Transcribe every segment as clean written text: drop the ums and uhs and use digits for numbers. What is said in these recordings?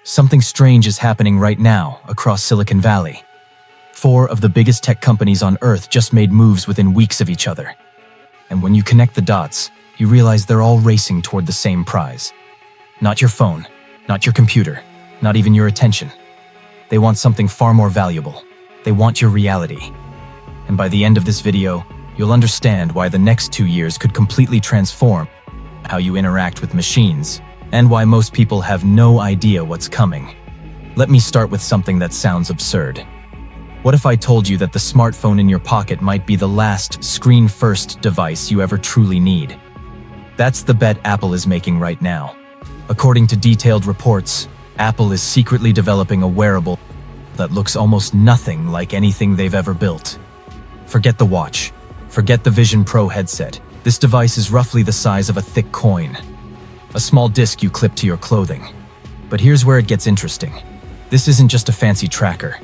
Something strange is happening right now across Silicon Valley. 4 of the biggest tech companies on Earth just made moves within weeks of each other. And when you connect the dots, you realize they're all racing toward the same prize. Not your phone, not your computer, not even your attention. They want something far more valuable. They want your reality. And by the end of this video, you'll understand why the next 2 years could completely transform how you interact with machines, and why most people have no idea what's coming. Let me start with something that sounds absurd. What if I told you that the smartphone in your pocket might be the last screen-first device you ever truly need? That's the bet Apple is making right now. According to detailed reports, Apple is secretly developing a wearable that looks almost nothing like anything they've ever built. Forget the watch. Forget the Vision Pro headset. This device is roughly the size of a thick coin. A small disc you clip to your clothing. But here's where it gets interesting. This isn't just a fancy tracker.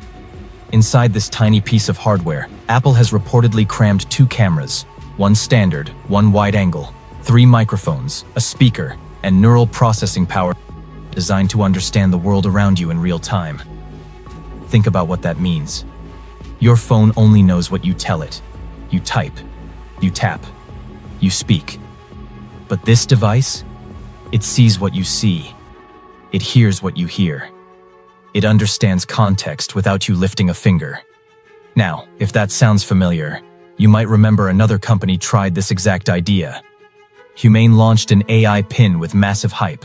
Inside this tiny piece of hardware, Apple has reportedly crammed 2 cameras, one standard, one wide angle, 3 microphones, a speaker, and neural processing power designed to understand the world around you in real time. Think about what that means. Your phone only knows what you tell it. You type, you tap, you speak. But this device? It sees what you see. It hears what you hear. It understands context without you lifting a finger. Now, if that sounds familiar, you might remember another company tried this exact idea. Humane launched an AI pin with massive hype,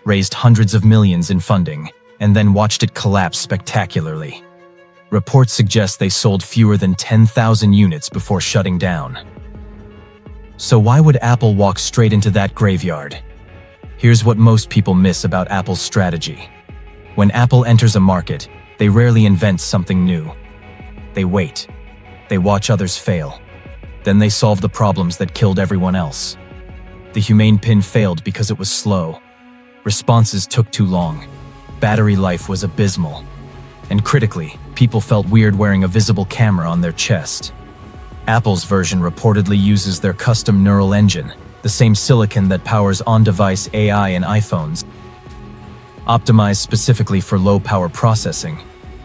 raised hundreds of millions in funding, and then watched it collapse spectacularly. Reports suggest they sold fewer than 10,000 units before shutting down. So why would Apple walk straight into that graveyard? Here's what most people miss about Apple's strategy. When Apple enters a market, they rarely invent something new. They wait. They watch others fail. Then they solve the problems that killed everyone else. The Humane pin failed because it was slow. Responses took too long. Battery life was abysmal. And critically, people felt weird wearing a visible camera on their chest. Apple's version reportedly uses their custom neural engine, the same silicon that powers on-device AI in iPhones. Optimized specifically for low-power processing.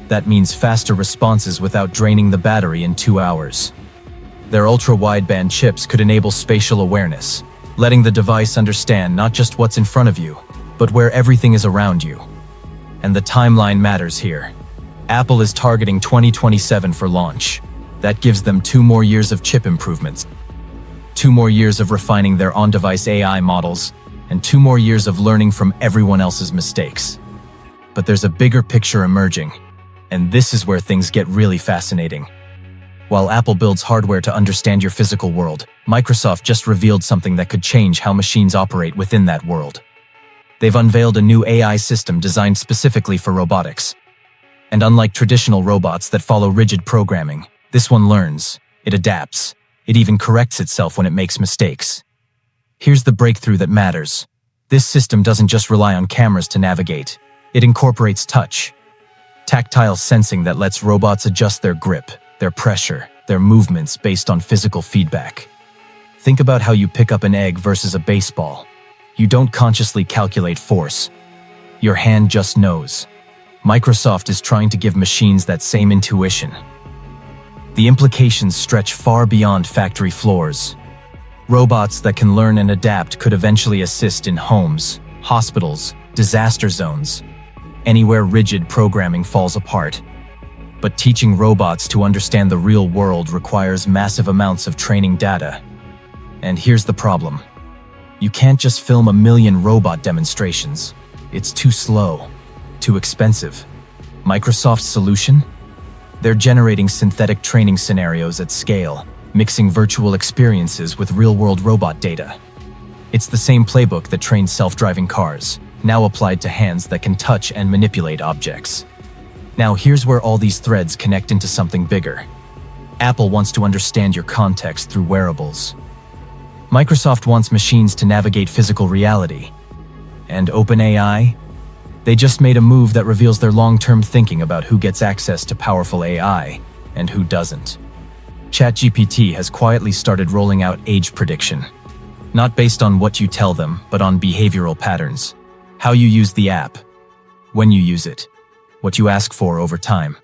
That means faster responses without draining the battery in 2 hours. Their ultra-wideband chips could enable spatial awareness, letting the device understand not just what's in front of you, but where everything is around you. And the timeline matters here. Apple is targeting 2027 for launch. That gives them 2 more years of chip improvements, 2 more years of refining their on-device AI models, and 2 more years of learning from everyone else's mistakes. But there's a bigger picture emerging, and this is where things get really fascinating. While Apple builds hardware to understand your physical world, Microsoft just revealed something that could change how machines operate within that world. They've unveiled a new AI system designed specifically for robotics. And unlike traditional robots that follow rigid programming, this one learns, it adapts, it even corrects itself when it makes mistakes. Here's the breakthrough that matters. This system doesn't just rely on cameras to navigate. It incorporates touch. Tactile sensing that lets robots adjust their grip, their pressure, their movements based on physical feedback. Think about how you pick up an egg versus a baseball. You don't consciously calculate force. Your hand just knows. Microsoft is trying to give machines that same intuition. The implications stretch far beyond factory floors. Robots that can learn and adapt could eventually assist in homes, hospitals, disaster zones, anywhere rigid programming falls apart. But teaching robots to understand the real world requires massive amounts of training data. And here's the problem. You can't just film 1 million robot demonstrations. It's too slow, too expensive. Microsoft's solution? They're generating synthetic training scenarios at scale, mixing virtual experiences with real-world robot data. It's the same playbook that trained self-driving cars, now applied to hands that can touch and manipulate objects. Now here's where all these threads connect into something bigger. Apple wants to understand your context through wearables. Microsoft wants machines to navigate physical reality. And OpenAI? They just made a move that reveals their long-term thinking about who gets access to powerful AI and who doesn't. ChatGPT has quietly started rolling out age prediction, not based on what you tell them, but on behavioral patterns. How you use the app, when you use it, what you ask for over time.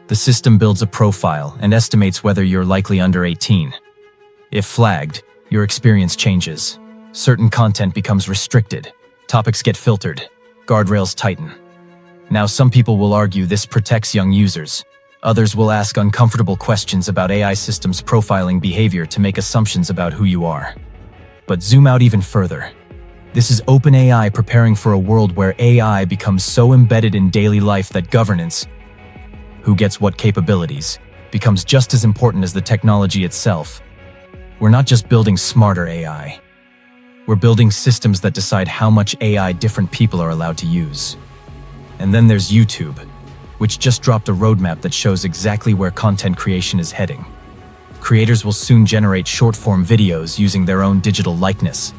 The system builds a profile and estimates whether you're likely under 18. If flagged, your experience changes. Certain content becomes restricted, topics get filtered, guardrails tighten. Now, some people will argue this protects young users. Others will ask uncomfortable questions about AI systems profiling behavior to make assumptions about who you are. But zoom out even further. This is OpenAI preparing for a world where AI becomes so embedded in daily life that governance, who gets what capabilities, becomes just as important as the technology itself. We're not just building smarter AI. We're building systems that decide how much AI different people are allowed to use. And then there's YouTube, which just dropped a roadmap that shows exactly where content creation is heading. Creators will soon generate short-form videos using their own digital likeness,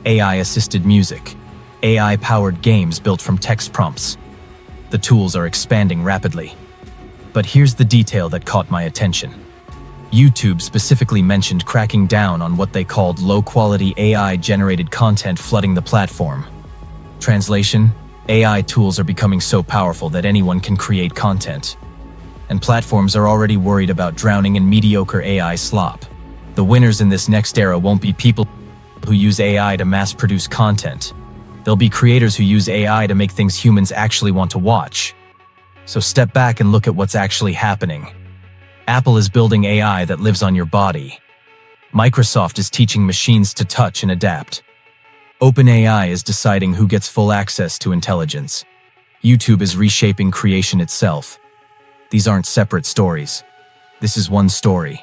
AI-assisted music, AI-powered games built from text prompts. The tools are expanding rapidly. But here's the detail that caught my attention. YouTube specifically mentioned cracking down on what they called low-quality AI-generated content flooding the platform. Translation: AI tools are becoming so powerful that anyone can create content. And platforms are already worried about drowning in mediocre AI slop. The winners in this next era won't be people who use AI to mass-produce content. They'll be creators who use AI to make things humans actually want to watch. So step back and look at what's actually happening. Apple is building AI that lives on your body. Microsoft is teaching machines to touch and adapt. OpenAI is deciding who gets full access to intelligence. YouTube is reshaping creation itself. These aren't separate stories. This is one story.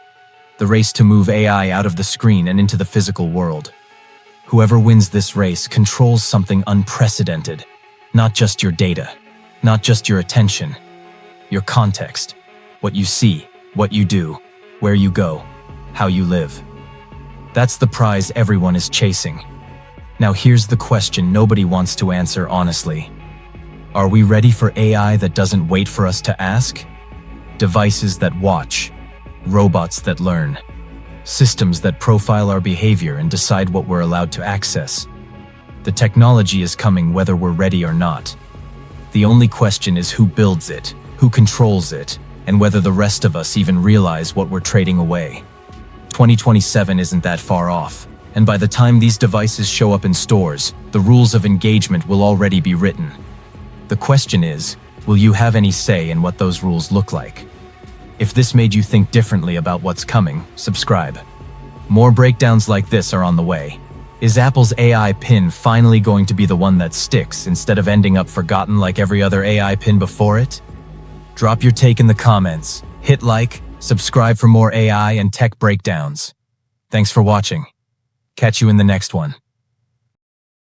The race to move AI out of the screen and into the physical world. Whoever wins this race controls something unprecedented. Not just your data, not just your attention, your context, what you see, what you do, where you go, how you live. That's the prize everyone is chasing. Now here's the question nobody wants to answer honestly. Are we ready for AI that doesn't wait for us to ask? Devices that watch, robots that learn, systems that profile our behavior and decide what we're allowed to access. The technology is coming whether we're ready or not. The only question is who builds it, who controls it, and whether the rest of us even realize what we're trading away. 2027 isn't that far off, and by the time these devices show up in stores, the rules of engagement will already be written. The question is, will you have any say in what those rules look like? If this made you think differently about what's coming, subscribe. More breakdowns like this are on the way. Is Apple's AI pin finally going to be the one that sticks instead of ending up forgotten like every other AI pin before it? Drop your take in the comments, hit like, subscribe for more AI and tech breakdowns. Thanks for watching. Catch you in the next one.